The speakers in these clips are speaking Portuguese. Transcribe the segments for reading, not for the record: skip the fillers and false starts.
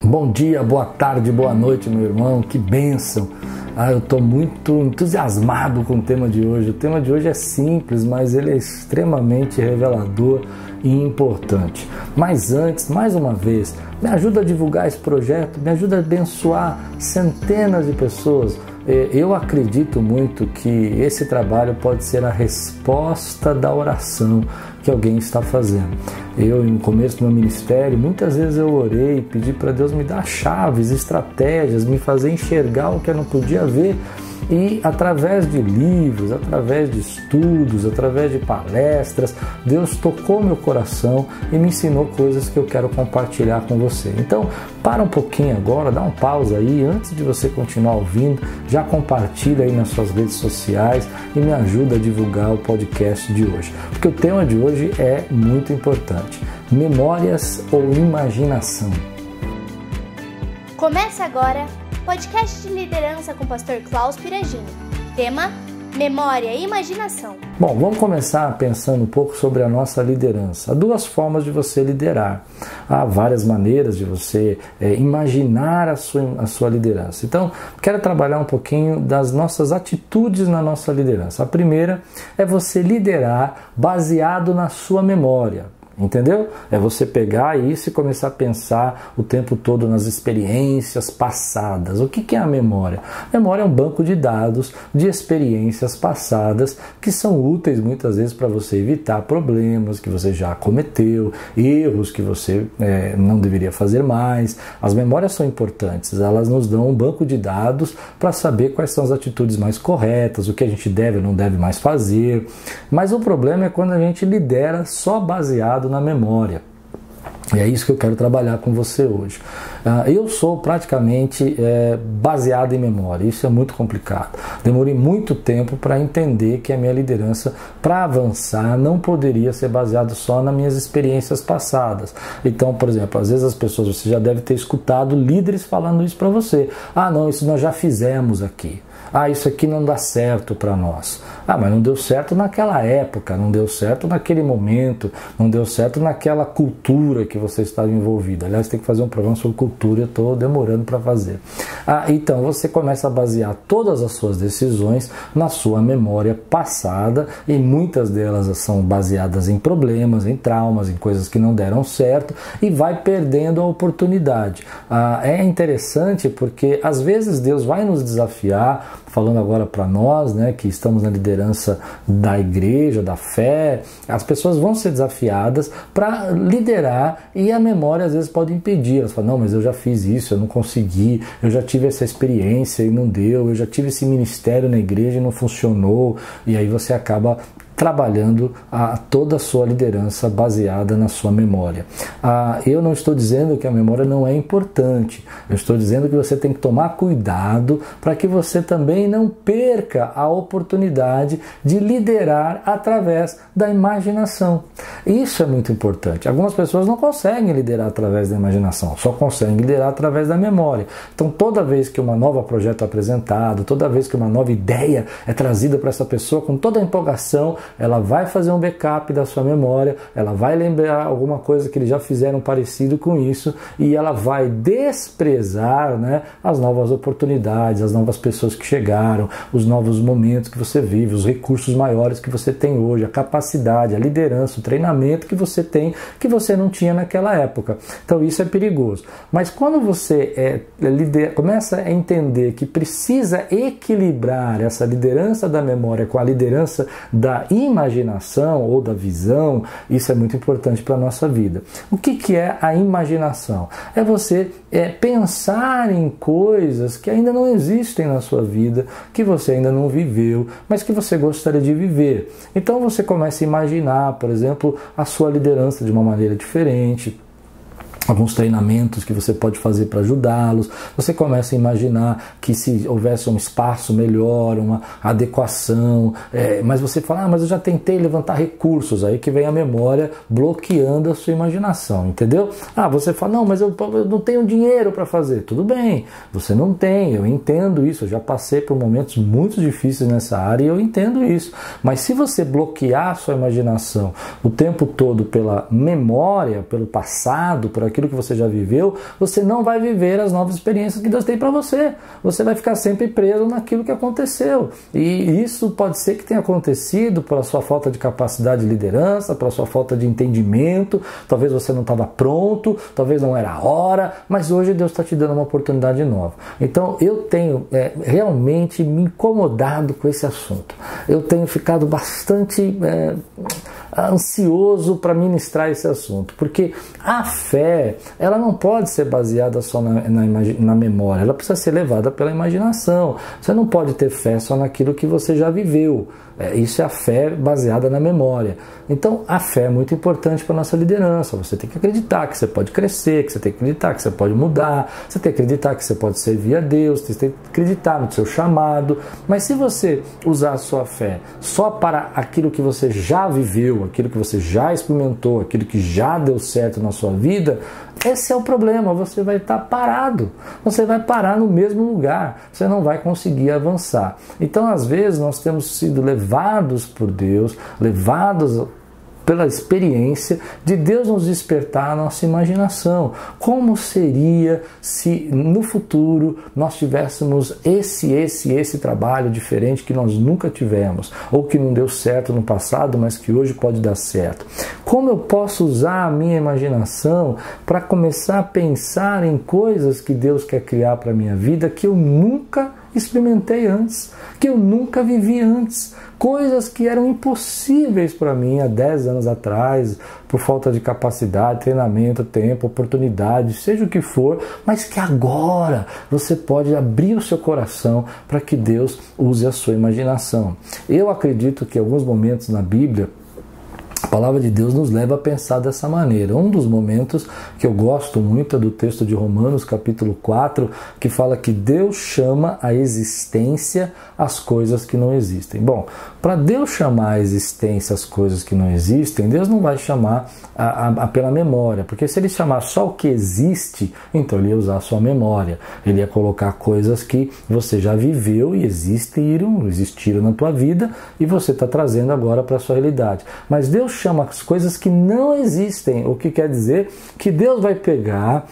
Bom dia, boa tarde, boa noite, meu irmão, que bênção! Eu estou muito entusiasmado com o tema de hoje. O tema de hoje é simples, mas ele é extremamente revelador e importante. Mas antes, mais uma vez, me ajuda a divulgar esse projeto, me ajuda a abençoar centenas de pessoas. Eu acredito muito que esse trabalho pode ser a resposta da oração que alguém está fazendo. Eu, no começo do meu ministério, muitas vezes eu orei, pedi para Deus me dar chaves, estratégias, me fazer enxergar o que eu não podia ver. E através de livros, através de estudos, através de palestras, Deus tocou meu coração e me ensinou coisas que eu quero compartilhar com você. Então, para um pouquinho agora, dá um pausa aí, antes de você continuar ouvindo, já compartilha aí nas suas redes sociais e me ajuda a divulgar o podcast de hoje. Porque o tema de hoje é muito importante. Memórias ou imaginação? Começa agora podcast de liderança com o pastor Klaus Piragini. Tema: memória e imaginação. Bom, vamos começar pensando um pouco sobre a nossa liderança. Há duas formas de você liderar. Há várias maneiras de você imaginar a sua liderança. Então, quero trabalhar um pouquinho das nossas atitudes na nossa liderança. A primeira é você liderar baseado na sua memória. Entendeu? É você pegar isso e começar a pensar o tempo todo nas experiências passadas. O que é a memória? A memória é um banco de dados de experiências passadas que são úteis muitas vezes para você evitar problemas que você já cometeu, erros que você não deveria fazer mais. As memórias são importantes, elas nos dão um banco de dados para saber quais são as atitudes mais corretas, o que a gente deve ou não deve mais fazer. Mas o problema é quando a gente lidera só baseado na memória. E é isso que eu quero trabalhar com você hoje. Eu sou praticamente baseado em memória. Isso é muito complicado. Demorei muito tempo para entender que a minha liderança, para avançar, não poderia ser baseado só nas minhas experiências passadas. Então, por exemplo, às vezes as pessoas, você já deve ter escutado líderes falando isso para você. Não, isso nós já fizemos aqui. Isso aqui não dá certo para nós. Mas não deu certo naquela época, não deu certo naquele momento, não deu certo naquela cultura que você estava envolvido. Aliás, tem que fazer um programa sobre cultura, eu estou demorando para fazer. Então, você começa a basear todas as suas decisões na sua memória passada, e muitas delas são baseadas em problemas, em traumas, em coisas que não deram certo, e vai perdendo a oportunidade. É interessante porque às vezes Deus vai nos desafiar, falando agora para nós, né, que estamos na liderança da igreja, da fé, as pessoas vão ser desafiadas para liderar e a memória às vezes pode impedir. Elas falam, não, mas eu já fiz isso, eu não consegui, eu já tive essa experiência e não deu, eu já tive esse ministério na igreja e não funcionou, e aí você acaba trabalhando toda a sua liderança baseada na sua memória. Eu não estou dizendo que a memória não é importante, eu estou dizendo que você tem que tomar cuidado para que você também não perca a oportunidade de liderar através da imaginação. Isso é muito importante. Algumas pessoas não conseguem liderar através da imaginação, só conseguem liderar através da memória. Então, toda vez que um novo projeto é apresentado, toda vez que uma nova ideia é trazida para essa pessoa com toda a empolgação, ela vai fazer um backup da sua memória, ela vai lembrar alguma coisa que eles já fizeram parecido com isso, e ela vai desprezar, né, as novas oportunidades, as novas pessoas que chegaram, os novos momentos que você vive, os recursos maiores que você tem hoje, a capacidade, a liderança, o treinamento que você tem, que você não tinha naquela época. Então isso é perigoso. Mas quando você começa a entender que precisa equilibrar essa liderança da memória com a liderança da imaginação ou da visão, isso é muito importante para a nossa vida. O que é a imaginação? É você pensar em coisas que ainda não existem na sua vida, que você ainda não viveu, mas que você gostaria de viver. Então você começa a imaginar, por exemplo, a sua liderança de uma maneira diferente, alguns treinamentos que você pode fazer para ajudá-los. Você começa a imaginar que se houvesse um espaço melhor, uma adequação, mas você fala, mas eu já tentei levantar recursos, aí que vem a memória bloqueando a sua imaginação, entendeu? Você fala, não, mas eu não tenho dinheiro para fazer. Tudo bem, você não tem, eu entendo isso, eu já passei por momentos muito difíceis nessa área e eu entendo isso. Mas se você bloquear a sua imaginação o tempo todo pela memória, pelo passado, por aquilo que você já viveu, você não vai viver as novas experiências que Deus tem para você. Você vai ficar sempre preso naquilo que aconteceu. E isso pode ser que tenha acontecido pela sua falta de capacidade de liderança, pela sua falta de entendimento, talvez você não estava pronto, talvez não era a hora, mas hoje Deus está te dando uma oportunidade nova. Então eu tenho realmente me incomodado com esse assunto. Eu tenho ficado bastante ansioso para ministrar esse assunto, porque a fé, ela não pode ser baseada só na memória, ela precisa ser levada pela imaginação. Você não pode ter fé só naquilo que você já viveu. Isso é a fé baseada na memória. Então a fé é muito importante para a nossa liderança. Você tem que acreditar que você pode crescer, que você tem que acreditar que você pode mudar, você tem que acreditar que você pode servir a Deus, você tem que acreditar no seu chamado. Mas se você usar a sua fé só para aquilo que você já viveu, aquilo que você já experimentou, aquilo que já deu certo na sua vida, esse é o problema. Você vai estar parado, você vai parar no mesmo lugar, você não vai conseguir avançar. Então às vezes nós temos sido levados por Deus, levados pela experiência de Deus nos despertar a nossa imaginação. Como seria se no futuro nós tivéssemos esse trabalho diferente que nós nunca tivemos, ou que não deu certo no passado, mas que hoje pode dar certo? Como eu posso usar a minha imaginação para começar a pensar em coisas que Deus quer criar para a minha vida que eu nunca experimentei antes, que eu nunca vivi antes, coisas que eram impossíveis para mim há 10 anos atrás, por falta de capacidade, treinamento, tempo, oportunidade, seja o que for, mas que agora você pode abrir o seu coração para que Deus use a sua imaginação. Eu acredito que em alguns momentos na Bíblia, a palavra de Deus nos leva a pensar dessa maneira. Um dos momentos que eu gosto muito é do texto de Romanos, capítulo 4, que fala que Deus chama à existência as coisas que não existem. Bom, para Deus chamar à existência as coisas que não existem, Deus não vai chamar pela memória, porque se Ele chamar só o que existe, então Ele ia usar a sua memória. Ele ia colocar coisas que você já viveu e existiram na tua vida e você está trazendo agora para a sua realidade. Mas Deus chama as coisas que não existem, o que quer dizer que Deus vai pegar,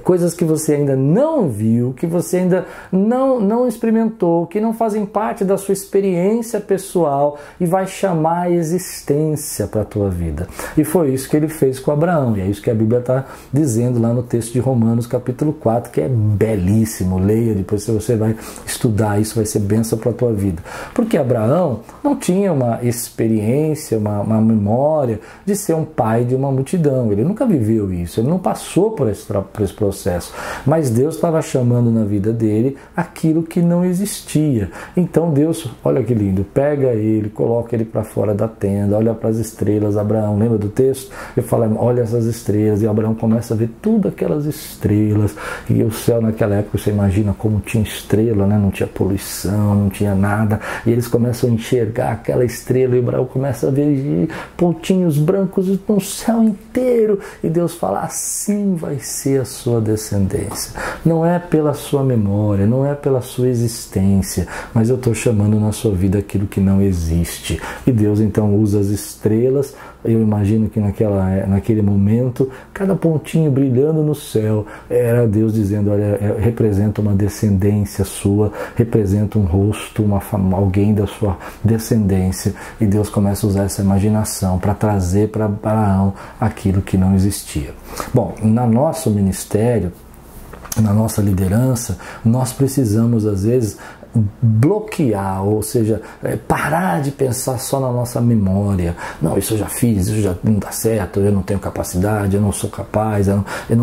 coisas que você ainda não viu, que você ainda não experimentou, que não fazem parte da sua experiência pessoal, e vai chamar a existência para a tua vida. E foi isso que Ele fez com Abraão, e é isso que a Bíblia está dizendo lá no texto de Romanos capítulo 4, que é belíssimo. Leia, depois você vai estudar, isso vai ser bênção para a tua vida. Porque Abraão não tinha uma experiência, uma memória de ser um pai de uma multidão. Ele nunca viveu isso, ele não passou por esse processo. Mas Deus estava chamando na vida dele aquilo que não existia. Então Deus, olha que lindo, pega ele, coloca ele para fora da tenda, olha para as estrelas. Abraão, lembra do texto? Ele fala, olha essas estrelas, e Abraão começa a ver tudo aquelas estrelas, e o céu naquela época, você imagina como tinha estrela, né? Não tinha poluição, não tinha nada, e eles começam a enxergar aquela estrela, e Abraão começa a ver pontinhos brancos no céu inteiro, e Deus fala, assim vai ser a sua descendência. Não é pela sua memória, não é pela sua existência, mas eu estou chamando na sua vida aquilo que não existe. E Deus então usa as estrelas. Eu imagino que naquele momento, cada pontinho brilhando no céu era Deus dizendo, olha, representa uma descendência sua, representa um rosto, alguém da sua descendência. E Deus começa a usar essa imaginação para trazer para Abraão aquilo que não existia. Bom, no nosso ministério, na nossa liderança, nós precisamos às vezes bloquear, ou seja, parar de pensar só na nossa memória. Não, isso eu já fiz, isso já não dá certo, eu não tenho capacidade, eu não sou capaz,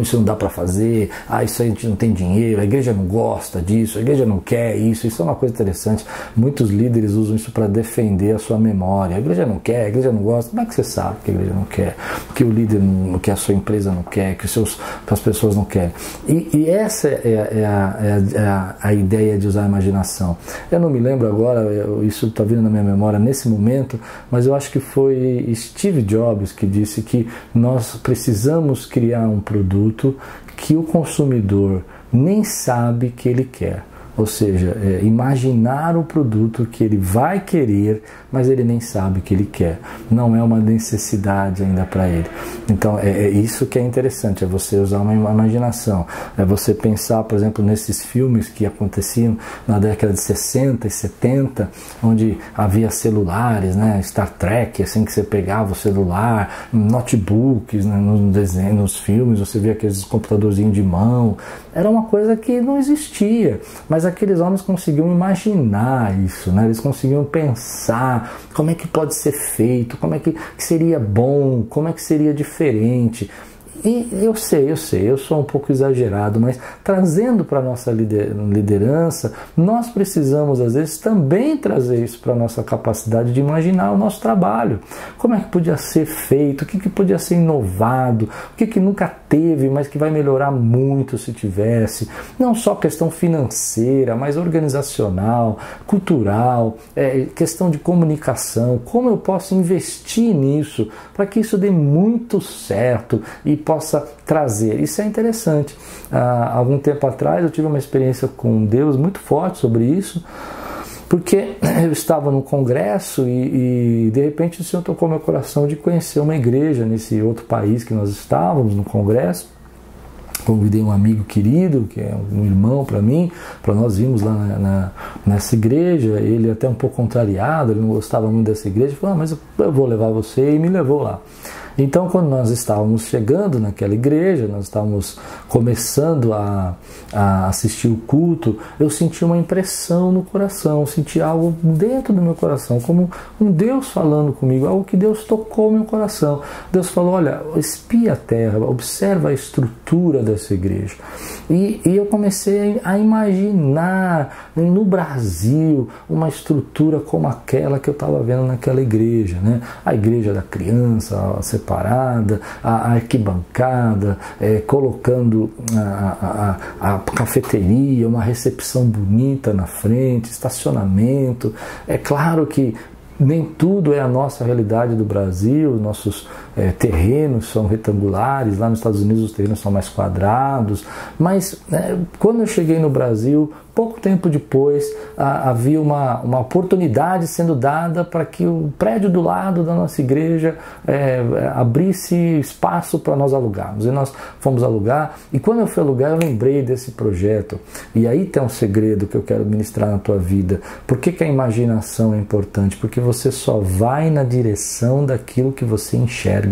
isso não dá para fazer, isso a gente não tem dinheiro, a igreja não gosta disso, a igreja não quer isso. Isso é uma coisa interessante. Muitos líderes usam isso para defender a sua memória. A igreja não quer, a igreja não gosta. Como é que você sabe que a igreja não quer? Que o líder não quer, a sua empresa não quer, que as pessoas não querem. E essa é a ideia de usar a imaginação. Eu não me lembro agora, isso está vindo na minha memória nesse momento, mas eu acho que foi Steve Jobs que disse que nós precisamos criar um produto que o consumidor nem sabe que ele quer, Ou seja, imaginar o produto que ele vai querer, mas ele nem sabe que ele quer. Não é uma necessidade ainda para ele. Então, é isso que é interessante, é você usar uma imaginação. É você pensar, por exemplo, nesses filmes que aconteciam na década de 60 e 70, onde havia celulares, né? Star Trek, assim, que você pegava o celular, notebooks, né? Nos filmes, você via aqueles computadorzinhos de mão. Era uma coisa que não existia, mas aqueles homens conseguiam imaginar isso, né? Eles conseguiam pensar como é que pode ser feito, como é que seria bom, como é que seria diferente. E eu sei, eu sou um pouco exagerado, mas trazendo para a nossa liderança, nós precisamos às vezes também trazer isso para a nossa capacidade de imaginar o nosso trabalho. Como é que podia ser feito, o que podia ser inovado, o que nunca teve, mas que vai melhorar muito se tivesse. Não só questão financeira, mas organizacional, cultural, questão de comunicação. Como eu posso investir nisso para que isso dê muito certo e possa trazer. Isso é interessante. Algum tempo atrás eu tive uma experiência com Deus muito forte sobre isso, porque eu estava num congresso e de repente o Senhor tocou meu coração de conhecer uma igreja nesse outro país que nós estávamos no congresso. Convidei um amigo querido, que é um irmão para mim, para nós irmos lá nessa igreja. Ele até um pouco contrariado, ele não gostava muito dessa igreja, falou, mas eu vou levar você, e me levou lá. Então, quando nós estávamos chegando naquela igreja, nós estávamos começando a assistir o culto, eu senti uma impressão no coração, senti algo dentro do meu coração, como um Deus falando comigo, algo que Deus tocou meu coração. Deus falou, olha, espia a terra, observa a estrutura dessa igreja. E eu comecei a imaginar no Brasil uma estrutura como aquela que eu estava vendo naquela igreja, né? A igreja da criança, separada, a arquibancada, colocando a cafeteria, uma recepção bonita na frente, estacionamento. É claro que nem tudo é a nossa realidade do Brasil, nossos terrenos são retangulares, lá nos Estados Unidos os terrenos são mais quadrados, mas quando eu cheguei no Brasil, pouco tempo depois, havia uma oportunidade sendo dada para que o prédio do lado da nossa igreja abrisse espaço para nós alugarmos. E nós fomos alugar, e quando eu fui alugar, eu lembrei desse projeto. E aí tem um segredo que eu quero ministrar na tua vida. Por que a imaginação é importante? Porque você só vai na direção daquilo que você enxerga.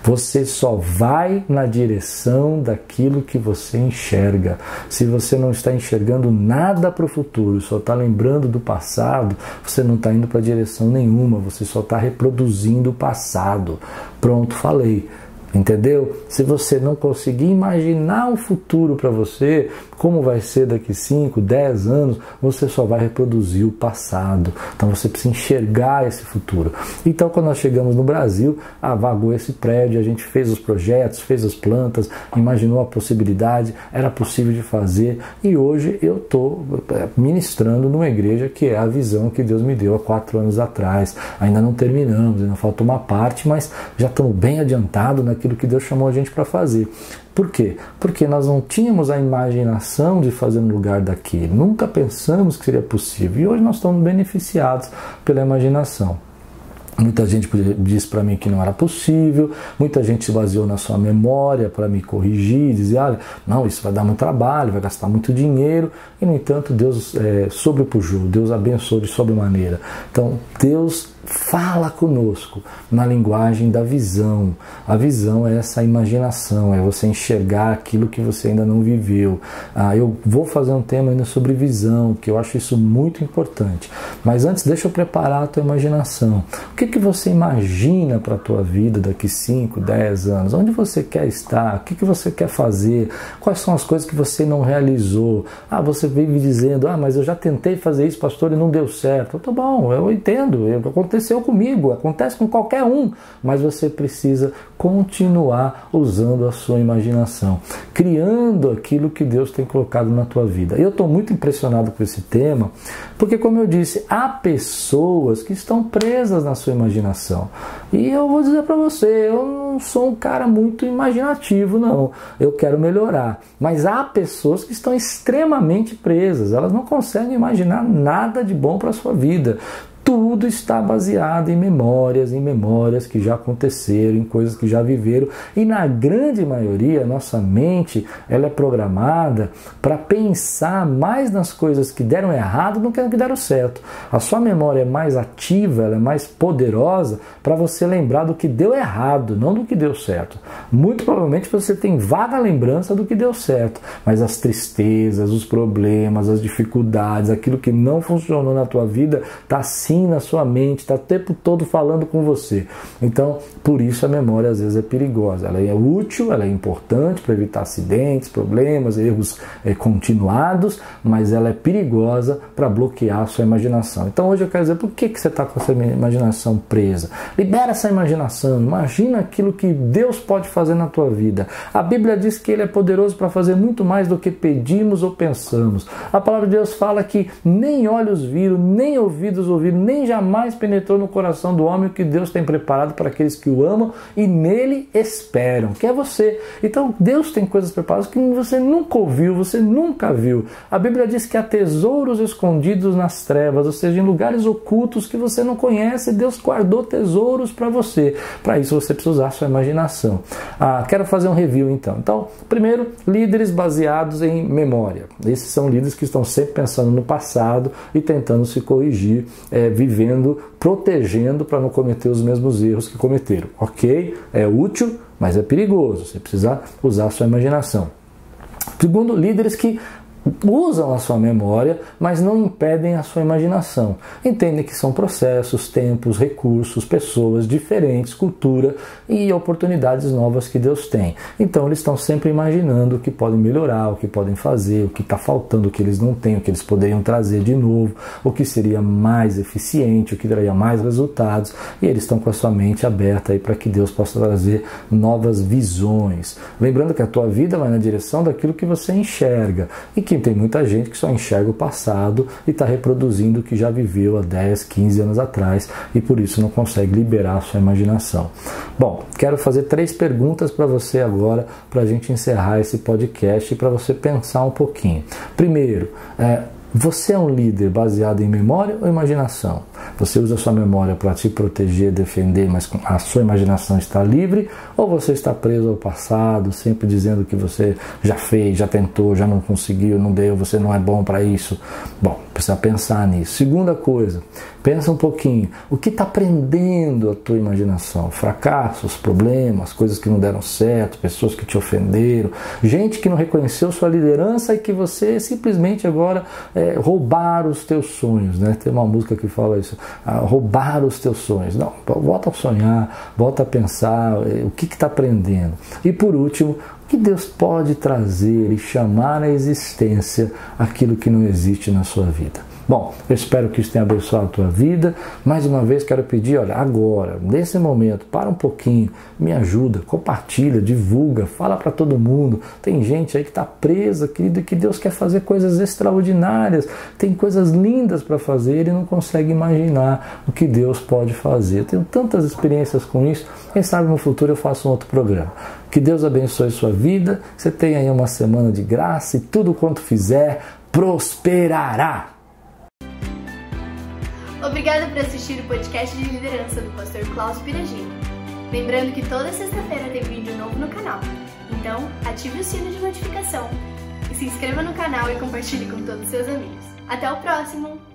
Você só vai na direção daquilo que você enxerga. Se você não está enxergando nada para o futuro, só está lembrando do passado, você não está indo para direção nenhuma, você só está reproduzindo o passado. Pronto, falei. Entendeu? Se você não conseguir imaginar o futuro para você, como vai ser daqui 5, 10 anos, você só vai reproduzir o passado. Então você precisa enxergar esse futuro. Então quando nós chegamos no Brasil, vagou esse prédio, a gente fez os projetos, fez as plantas, imaginou a possibilidade, era possível de fazer, e hoje eu estou ministrando numa igreja que é a visão que Deus me deu há 4 anos atrás. Ainda não terminamos, ainda falta uma parte, mas já estamos bem adiantados naquilo que Deus chamou a gente para fazer. Por quê? Porque nós não tínhamos a imaginação de fazer no lugar daquele. Nunca pensamos que seria possível. E hoje nós estamos beneficiados pela imaginação. Muita gente disse para mim que não era possível, muita gente se baseou na sua memória para me corrigir, dizer, olha, não, isso vai dar muito trabalho, vai gastar muito dinheiro, e no entanto Deus sobrepujou, Deus abençoou de sobremaneira. Então Deus fala conosco na linguagem da visão. A visão é essa imaginação, é você enxergar aquilo que você ainda não viveu. Eu vou fazer um tema ainda sobre visão, que eu acho isso muito importante. Mas antes, deixa eu preparar a tua imaginação. O que você imagina para a tua vida daqui 5, 10 anos? Onde você quer estar? O que você quer fazer? Quais são as coisas que você não realizou? Você vive dizendo, mas eu já tentei fazer isso, pastor, e não deu certo. Tá bom, eu entendo, acontece aconteceu comigo, acontece com qualquer um, mas você precisa continuar usando a sua imaginação, criando aquilo que Deus tem colocado na tua vida. Eu estou muito impressionado com esse tema, porque, como eu disse, há pessoas que estão presas na sua imaginação. E eu vou dizer para você, eu não sou um cara muito imaginativo, não. Eu quero melhorar. Mas há pessoas que estão extremamente presas, elas não conseguem imaginar nada de bom para a sua vida. Tudo está baseado em memórias que já aconteceram, em coisas que já viveram. E na grande maioria, nossa mente ela é programada para pensar mais nas coisas que deram errado do que nas que deram certo. A sua memória é mais ativa, ela é mais poderosa para você lembrar do que deu errado, não do que deu certo. Muito provavelmente você tem vaga lembrança do que deu certo, mas as tristezas, os problemas, as dificuldades, aquilo que não funcionou na tua vida está assim na sua mente, está o tempo todo falando com você. Então, por isso a memória às vezes é perigosa. Ela é útil, ela é importante para evitar acidentes, problemas, erros continuados, mas ela é perigosa para bloquear a sua imaginação. Então hoje eu quero dizer, por que você está com essa imaginação presa? Libera essa imaginação, imagina aquilo que Deus pode fazer na tua vida. A Bíblia diz que Ele é poderoso para fazer muito mais do que pedimos ou pensamos. A palavra de Deus fala que nem olhos viram, nem ouvidos ouviram, nem jamais penetrou no coração do homem o que Deus tem preparado para aqueles que o amam e nele esperam, que é você. Então Deus tem coisas preparadas que você nunca ouviu, você nunca viu. A Bíblia diz que há tesouros escondidos nas trevas, ou seja, em lugares ocultos que você não conhece, Deus guardou tesouros para você. Para isso você precisa usar a sua imaginação. Quero fazer um review então. Então, primeiro, líderes baseados em memória. Esses são líderes que estão sempre pensando no passado e tentando se corrigir, vivendo, protegendo para não cometer os mesmos erros que cometeram. Ok? É útil, mas é perigoso. Você precisa usar a sua imaginação. Segundo, líderes que usam a sua memória, mas não impedem a sua imaginação. Entendem que são processos, tempos, recursos, pessoas diferentes, cultura e oportunidades novas que Deus tem. Então eles estão sempre imaginando o que podem melhorar, o que podem fazer, o que está faltando, o que eles não têm, o que eles poderiam trazer de novo, o que seria mais eficiente, o que traria mais resultados, e eles estão com a sua mente aberta aí para que Deus possa trazer novas visões. Lembrando que a tua vida vai na direção daquilo que você enxerga, e que tem muita gente que só enxerga o passado e está reproduzindo o que já viveu há 10, 15 anos atrás e por isso não consegue liberar a sua imaginação. Bom, quero fazer 3 perguntas para você agora para a gente encerrar esse podcast e para você pensar um pouquinho. Primeiro, você é um líder baseado em memória ou imaginação? Você usa a sua memória para te proteger, defender, mas a sua imaginação está livre? Ou você está preso ao passado, sempre dizendo que você já fez, já tentou, já não conseguiu, não deu, você não é bom para isso? Bom, precisa pensar nisso. Segunda coisa, pensa um pouquinho. O que está prendendo a tua imaginação? Fracassos, problemas, coisas que não deram certo, pessoas que te ofenderam, gente que não reconheceu sua liderança e que você simplesmente agora roubar os teus sonhos, né? Tem uma música que fala isso, roubar os teus sonhos. Não, volta a sonhar, volta a pensar o que está prendendo. E por último, o que Deus pode trazer e chamar à existência aquilo que não existe na sua vida. Bom, eu espero que isso tenha abençoado a tua vida. Mais uma vez quero pedir, olha, agora, nesse momento, para um pouquinho, me ajuda, compartilha, divulga, fala para todo mundo. Tem gente aí que está presa, querido, e que Deus quer fazer coisas extraordinárias, tem coisas lindas para fazer e não consegue imaginar o que Deus pode fazer. Eu tenho tantas experiências com isso, quem sabe no futuro eu faço um outro programa. Que Deus abençoe sua vida, você tenha aí uma semana de graça e tudo quanto fizer prosperará. Obrigada por assistir o podcast de liderança do pastor Klaus Piragini. Lembrando que toda sexta-feira tem vídeo novo no canal. Então, ative o sino de notificação e se inscreva no canal e compartilhe com todos os seus amigos. Até o próximo!